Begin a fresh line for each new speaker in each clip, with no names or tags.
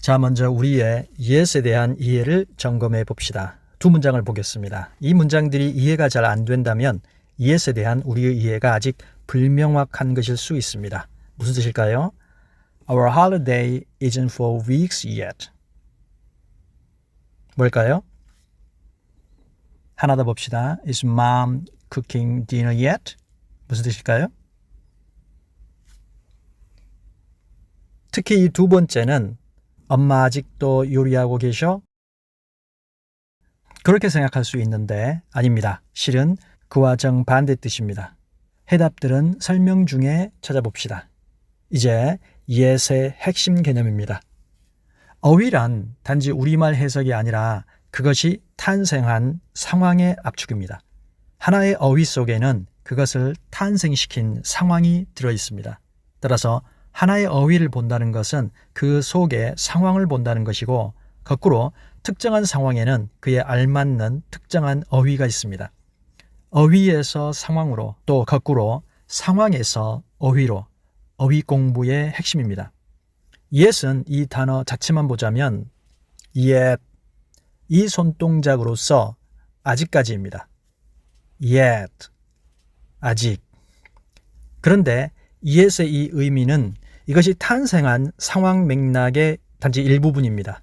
자, 먼저 우리의 yes에 대한 이해를 점검해 봅시다. 두 문장을 보겠습니다. 이 문장들이 이해가 잘 안 된다면 yes에 대한 우리의 이해가 아직 불명확한 것일 수 있습니다. 무슨 뜻일까요? Our holiday isn't for weeks yet. 뭘까요? 하나 더 봅시다. Is mom cooking dinner yet? 무슨 뜻일까요? 특히 이 두 번째는 엄마 아직도 요리하고 계셔? 그렇게 생각할 수 있는데 아닙니다. 실은 그와 정반대 뜻입니다. 해답들은 설명 중에 찾아봅시다. 이제 yes의 핵심 개념입니다. 어휘란 단지 우리말 해석이 아니라 그것이 탄생한 상황의 압축입니다. 하나의 어휘 속에는 그것을 탄생시킨 상황이 들어있습니다. 따라서 하나의 어휘를 본다는 것은 그 속의 상황을 본다는 것이고 거꾸로 특정한 상황에는 그에 알맞는 특정한 어휘가 있습니다. 어휘에서 상황으로 또 거꾸로 상황에서 어휘로 어휘 공부의 핵심입니다. yes은 이 단어 자체만 보자면 yet, 이 손동작으로서 아직까지입니다. yet, 아직. 그런데 yes의 이 의미는 이것이 탄생한 상황 맥락의 단지 일부분입니다.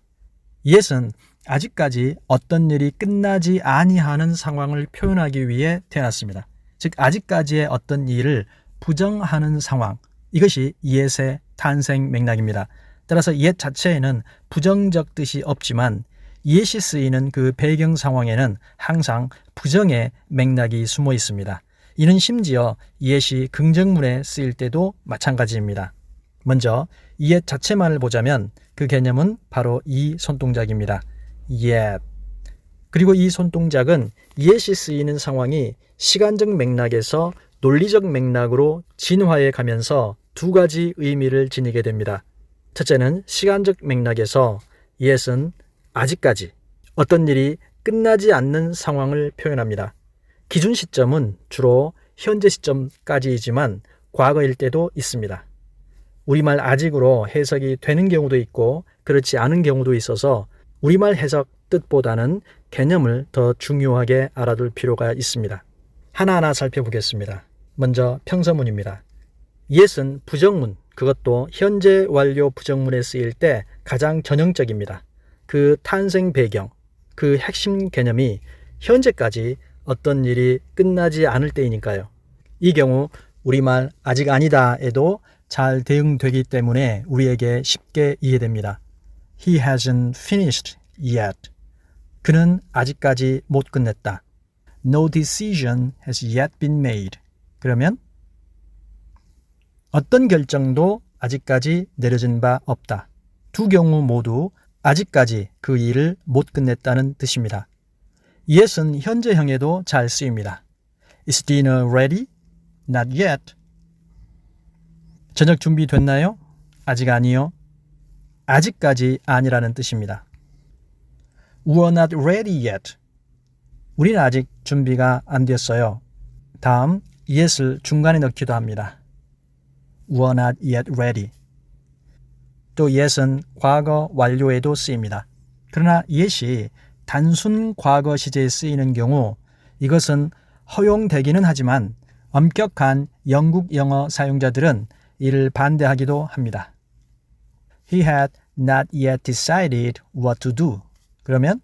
yes은 아직까지 어떤 일이 끝나지 아니하는 상황을 표현하기 위해 태어났습니다. 즉 아직까지의 어떤 일을 부정하는 상황, 이것이 yes의 탄생 맥락입니다. 따라서 yet 자체에는 부정적 뜻이 없지만 yes이 쓰이는 그 배경 상황에는 항상 부정의 맥락이 숨어 있습니다. 이는 심지어 yes이 긍정문에 쓰일 때도 마찬가지입니다. 먼저 yet 자체만을 보자면 그 개념은 바로 이 손동작입니다. yet. 그리고 이 손동작은 yes이 쓰이는 상황이 시간적 맥락에서 논리적 맥락으로 진화해 가면서 두 가지 의미를 지니게 됩니다. 첫째는 시간적 맥락에서 yes은 아직까지 어떤 일이 끝나지 않는 상황을 표현합니다. 기준 시점은 주로 현재 시점까지이지만 과거일 때도 있습니다. 우리말 아직으로 해석이 되는 경우도 있고 그렇지 않은 경우도 있어서 우리말 해석 뜻보다는 개념을 더 중요하게 알아둘 필요가 있습니다. 하나하나 살펴보겠습니다. 먼저 평서문입니다. yes은 부정문, 그것도 현재 완료 부정문에 쓰일 때 가장 전형적입니다. 그 탄생 배경, 그 핵심 개념이 현재까지 어떤 일이 끝나지 않을 때이니까요. 이 경우 우리말 아직 아니다에도 잘 대응되기 때문에 우리에게 쉽게 이해됩니다. He hasn't finished yet. 그는 아직까지 못 끝냈다. No decision has yet been made. 그러면 어떤 결정도 아직까지 내려진 바 없다. 두 경우 모두 아직까지 그 일을 못 끝냈다는 뜻입니다. yes은 현재형에도 잘 쓰입니다. Is dinner ready? Not yet. 저녁 준비됐나요? 아직 아니요. 아직까지 아니라는 뜻입니다. We're not ready yet. 우리는 아직 준비가 안 됐어요. 다음 yes를 중간에 넣기도 합니다. We're not yet ready. 또 yes은 과거 완료에도 쓰입니다. 그러나 yes이 단순 과거 시제에 쓰이는 경우 이것은 허용되기는 하지만 엄격한 영국 영어 사용자들은 이를 반대하기도 합니다. He had not yet decided what to do. 그러면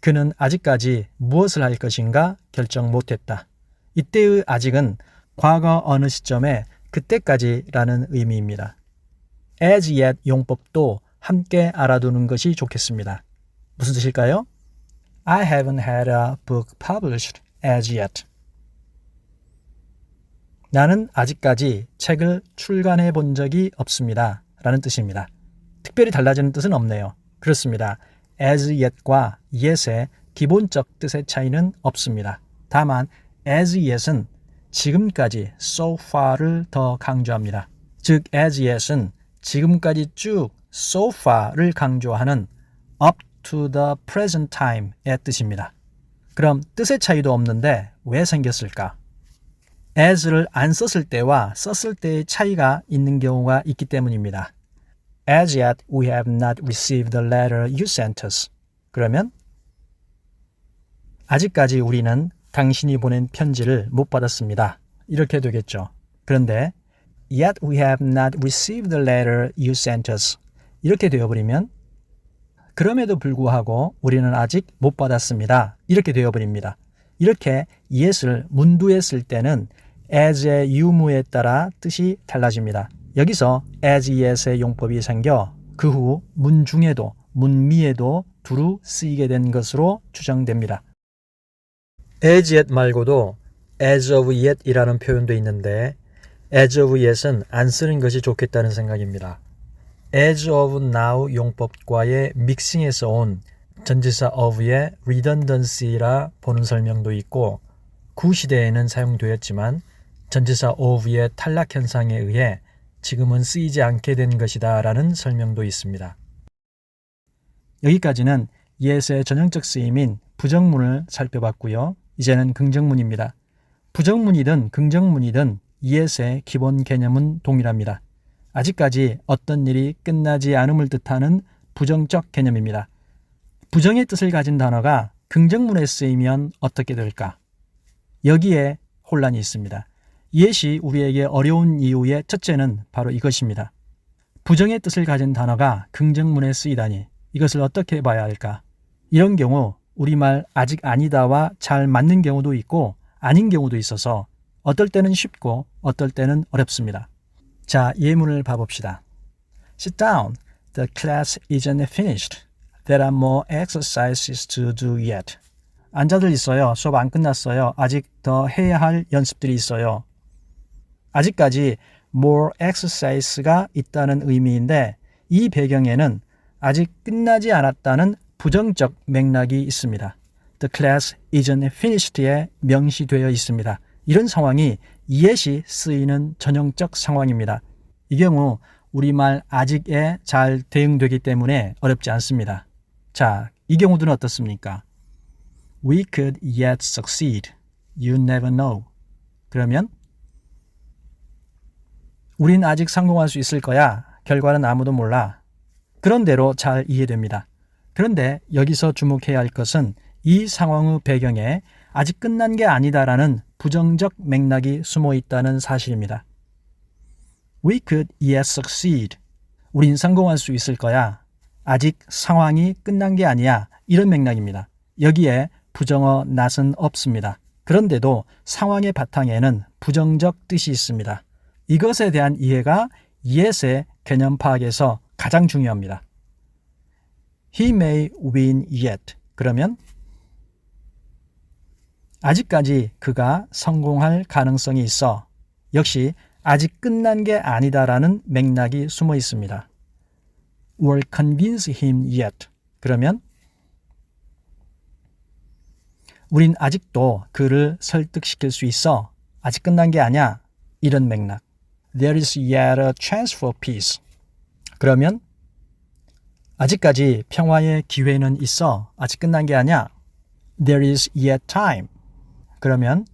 그는 아직까지 무엇을 할 것인가 결정 못했다. 이때의 아직은 과거 어느 시점에 그때까지라는 의미입니다. as yet 용법도 함께 알아두는 것이 좋겠습니다. 무슨 뜻일까요? I haven't had a book published as yet. 나는 아직까지 책을 출간해 본 적이 없습니다. 라는 뜻입니다. 특별히 달라지는 뜻은 없네요. 그렇습니다. as yet과 yes의 기본적 뜻의 차이는 없습니다. 다만 as yet은 지금까지 so far를 더 강조합니다. 즉 as yet은 지금까지 쭉 so far를 강조하는 up to the present time의 뜻입니다. 그럼 뜻의 차이도 없는데 왜 생겼을까? as를 안 썼을 때와 썼을 때의 차이가 있는 경우가 있기 때문입니다. As yet, we have not received the letter you sent us. 그러면 아직까지 우리는 당신이 보낸 편지를 못 받았습니다. 이렇게 되겠죠. 그런데 Yet we have not received the letter you sent us. 이렇게 되어버리면 그럼에도 불구하고 우리는 아직 못 받았습니다. 이렇게 되어버립니다. 이렇게 yet을 문두에 쓸 때는 as의 유무에 따라 뜻이 달라집니다. 여기서 as yet의 용법이 생겨 그 후 문중에도 문미에도 두루 쓰이게 된 것으로 추정됩니다. as yet 말고도 as of yet이라는 표현도 있는데 as of yet은 안 쓰는 것이 좋겠다는 생각입니다. as of now 용법과의 믹싱에서 온 전치사 of의 redundancy라 보는 설명도 있고 구시대에는 사용되었지만 전치사 of의 탈락 현상에 의해 지금은 쓰이지 않게 된 것이다 라는 설명도 있습니다. 여기까지는 yet의 전형적 쓰임인 부정문을 살펴봤고요. 이제는 긍정문입니다. 부정문이든 긍정문이든 yet의 기본 개념은 동일합니다. 아직까지 어떤 일이 끝나지 않음을 뜻하는 부정적 개념입니다. 부정의 뜻을 가진 단어가 긍정문에 쓰이면 어떻게 될까? 여기에 혼란이 있습니다. yet이 우리에게 어려운 이유의 첫째는 바로 이것입니다. 부정의 뜻을 가진 단어가 긍정문에 쓰이다니 이것을 어떻게 봐야 할까? 이런 경우 우리말 아직 아니다와 잘 맞는 경우도 있고 아닌 경우도 있어서 어떨 때는 쉽고 어떨 때는 어렵습니다. 자, 예문을 봐봅시다. Sit down. The class isn't finished. There are more exercises to do yet. 앉아들 있어요. 수업 안 끝났어요. 아직 더 해야 할 연습들이 있어요. 아직까지 more exercise가 있다는 의미인데 이 배경에는 아직 끝나지 않았다는 부정적 맥락이 있습니다. The class isn't finished에 명시되어 있습니다. 이런 상황이 yet이 쓰이는 전형적 상황입니다. 이 경우 우리말 아직에 잘 대응되기 때문에 어렵지 않습니다. 자, 이 경우들은 어떻습니까? We could yet succeed. You never know. 그러면 우린 아직 성공할 수 있을 거야. 결과는 아무도 몰라. 그런 대로 잘 이해됩니다. 그런데 여기서 주목해야 할 것은 이 상황의 배경에 아직 끝난 게 아니다라는 부정적 맥락이 숨어 있다는 사실입니다. We could yet succeed. 우린 성공할 수 있을 거야. 아직 상황이 끝난 게 아니야. 이런 맥락입니다. 여기에 부정어 not은 없습니다. 그런데도 상황의 바탕에는 부정적 뜻이 있습니다. 이것에 대한 이해가 yet의 개념 파악에서 가장 중요합니다. He may win yet. 그러면 아직까지 그가 성공할 가능성이 있어. 역시 아직 끝난 게 아니다라는 맥락이 숨어 있습니다. We'll convince him yet. 그러면 우린 아직도 그를 설득시킬 수 있어. 아직 끝난 게 아니야. 이런 맥락. There is yet a chance for peace. 그러면 아직까지 평화의 기회는 있어. 아직 끝난 게 아니야. There is yet time. 그러면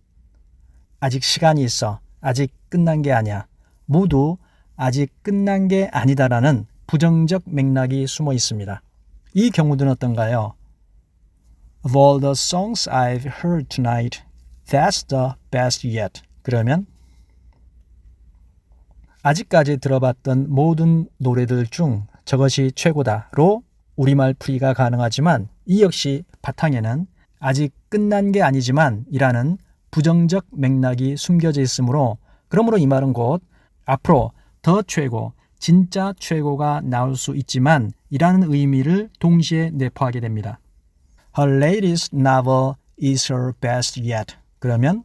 아직 시간이 있어. 아직 끝난 게 아니야. 모두 아직 끝난 게 아니다라는 부정적 맥락이 숨어 있습니다. 이 경우들은 어떤가요? Of all the songs I've heard tonight, that's the best yet. 그러면 아직까지 들어봤던 모든 노래들 중 저것이 최고다로 우리말 풀이가 가능하지만 이 역시 바탕에는 아직 끝난 게 아니지만 이라는 부정적 맥락이 숨겨져 있으므로 그러므로 이 말은 곧 앞으로 더 최고, 진짜 최고가 나올 수 있지만 이라는 의미를 동시에 내포하게 됩니다. Her latest novel is her best yet. 그러면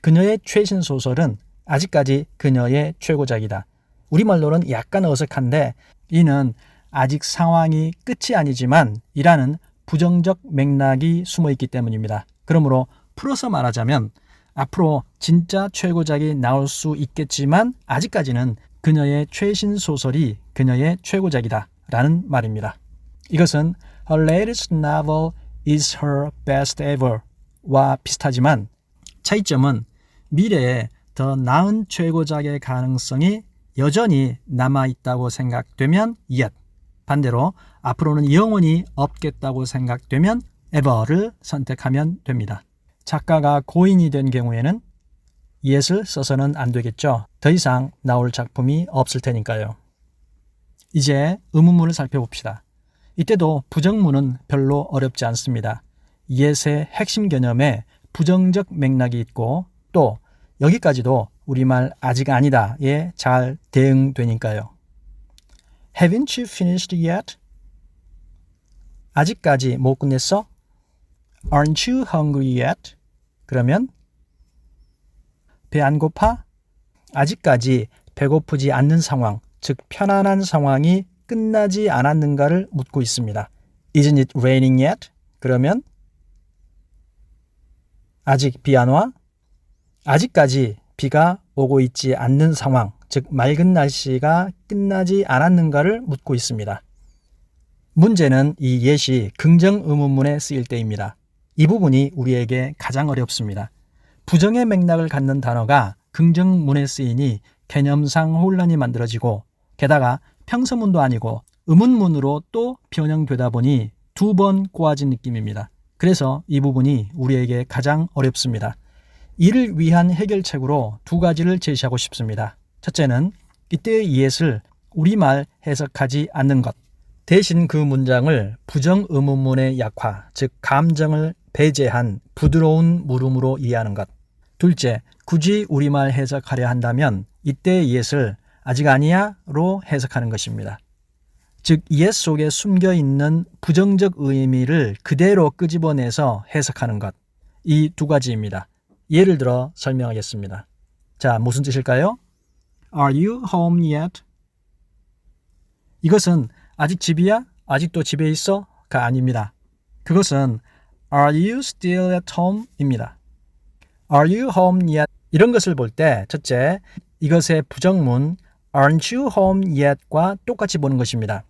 그녀의 최신 소설은 아직까지 그녀의 최고작이다. 우리말로는 약간 어색한데 이는 아직 상황이 끝이 아니지만 이라는 부정적 맥락이 숨어 있기 때문입니다. 그러므로 풀어서 말하자면 앞으로 진짜 최고작이 나올 수 있겠지만 아직까지는 그녀의 최신 소설이 그녀의 최고작이다 라는 말입니다. 이것은 Her latest novel is her best ever 와 비슷하지만 차이점은 미래에 더 나은 최고작의 가능성이 여전히 남아있다고 생각되면 yet, 반대로 앞으로는 영원히 없겠다고 생각되면 ever를 선택하면 됩니다. 작가가 고인이 된 경우에는 yet을 써서는 안 되겠죠. 더 이상 나올 작품이 없을 테니까요. 이제 의문문을 살펴봅시다. 이때도 부정문은 별로 어렵지 않습니다. yet의 핵심 개념에 부정적 맥락이 있고 또 여기까지도 우리말 아직 아니다에 잘 대응되니까요. Haven't you finished yet? 아직까지 못 끝냈어? Aren't you hungry yet? 그러면 배 안 고파? 아직까지 배고프지 않는 상황, 즉 편안한 상황이 끝나지 않았는가를 묻고 있습니다. Isn't it raining yet? 그러면 아직 비 안 와? 아직까지 비가 오고 있지 않는 상황, 즉 맑은 날씨가 끝나지 않았는가를 묻고 있습니다. 문제는 이 yet이 긍정 의문문에 쓰일 때입니다. 이 부분이 우리에게 가장 어렵습니다. 부정의 맥락을 갖는 단어가 긍정문에 쓰이니 개념상 혼란이 만들어지고 게다가 평서문도 아니고 의문문으로 또 변형되다 보니 두 번 꼬아진 느낌입니다. 그래서 이 부분이 우리에게 가장 어렵습니다. 이를 위한 해결책으로 두 가지를 제시하고 싶습니다. 첫째는 이때의 yet을 우리말 해석하지 않는 것. 대신 그 문장을 부정 의문문의 약화, 즉 감정을 배제한 부드러운 물음으로 이해하는 것. 둘째, 굳이 우리말 해석하려 한다면 이때의 yet을 아직 아니야로 해석하는 것입니다. 즉 yet 속에 숨겨있는 부정적 의미를 그대로 끄집어내서 해석하는 것. 이 두 가지입니다. 예를 들어 설명하겠습니다. 자, 무슨 뜻일까요? Are you home yet? 이것은 아직 집이야? 아직도 집에 있어? 가 아닙니다. 그것은 Are you still at home? 입니다. Are you home yet? 이런 것을 볼 때 첫째, 이것의 부정문 Aren't you home yet?과 똑같이 보는 것입니다.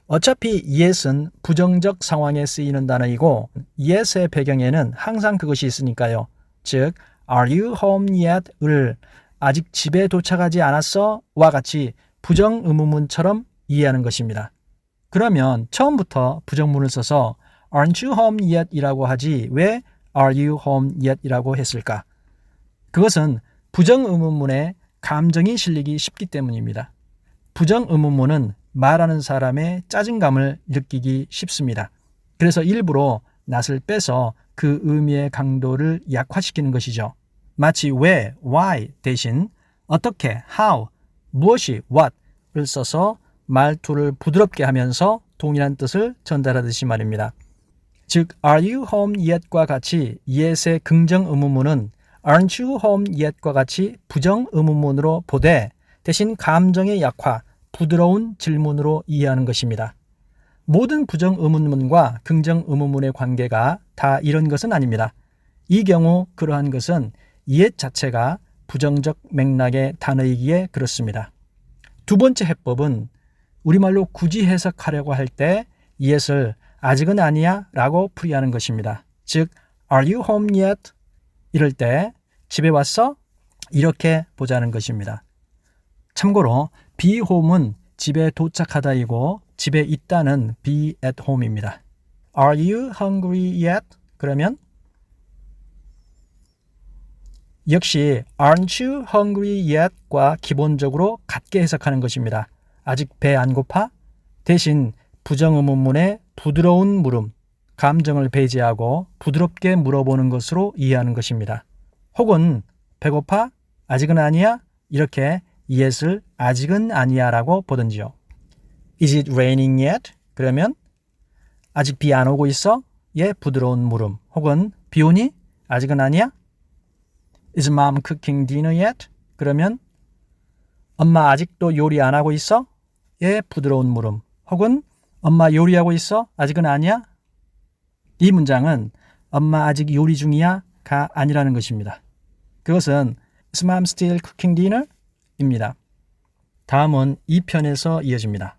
어차피 yet은 부정적 상황에 쓰이는 단어이고 yet의 배경에는 항상 그것이 있으니까요. 즉 Are you home yet?을 아직 집에 도착하지 않았어? 와 같이 부정 의문문처럼 이해하는 것입니다. 그러면 처음부터 부정문을 써서 Aren't you home yet? 이라고 하지 왜 Are you home yet? 이라고 했을까? 그것은 부정 의문문에 감정이 실리기 쉽기 때문입니다. 부정 의문문은 말하는 사람의 짜증감을 느끼기 쉽습니다. 그래서 일부러 낯을 빼서 그 의미의 강도를 약화시키는 것이죠. 마치 왜, why 대신 어떻게, how, 무엇이, what을 써서 말투를 부드럽게 하면서 동일한 뜻을 전달하듯이 말입니다. 즉, are you home yet과 같이 yet의 긍정 의문문은 aren't you home yet과 같이 부정 의문문으로 보되 대신 감정의 약화, 부드러운 질문으로 이해하는 것입니다. 모든 부정 의문문과 긍정 의문문의 관계가 다 이런 것은 아닙니다. 이 경우 그러한 것은 yet 자체가 부정적 맥락의 단어이기에 그렇습니다. 두 번째 해법은 우리말로 굳이 해석하려고 할 때 yet을 아직은 아니야 라고 풀이하는 것입니다. 즉, are you home yet? 이럴 때 집에 왔어? 이렇게 보자는 것입니다. 참고로 be home은 집에 도착하다이고 집에 있다는 be at home입니다. Are you hungry yet? 그러면 역시 aren't you hungry yet과 기본적으로 같게 해석하는 것입니다. 아직 배 안 고파? 대신 부정의문문의 부드러운 물음, 감정을 배제하고 부드럽게 물어보는 것으로 이해하는 것입니다. 혹은 배고파? 아직은 아니야? 이렇게 yet을 아직은 아니야 라고 보든지요. Is it raining yet? 그러면 아직 비 안 오고 있어? 예, 부드러운 물음. 혹은 비 오니? 아직은 아니야? Is mom cooking dinner yet? 그러면 엄마 아직도 요리 안 하고 있어? 예, 부드러운 물음. 혹은 엄마 요리하고 있어? 아직은 아니야? 이 문장은 엄마 아직 요리 중이야? 가 아니라는 것입니다. 그것은 Is mom still cooking dinner? 입니다. 다음은 2편에서 이어집니다.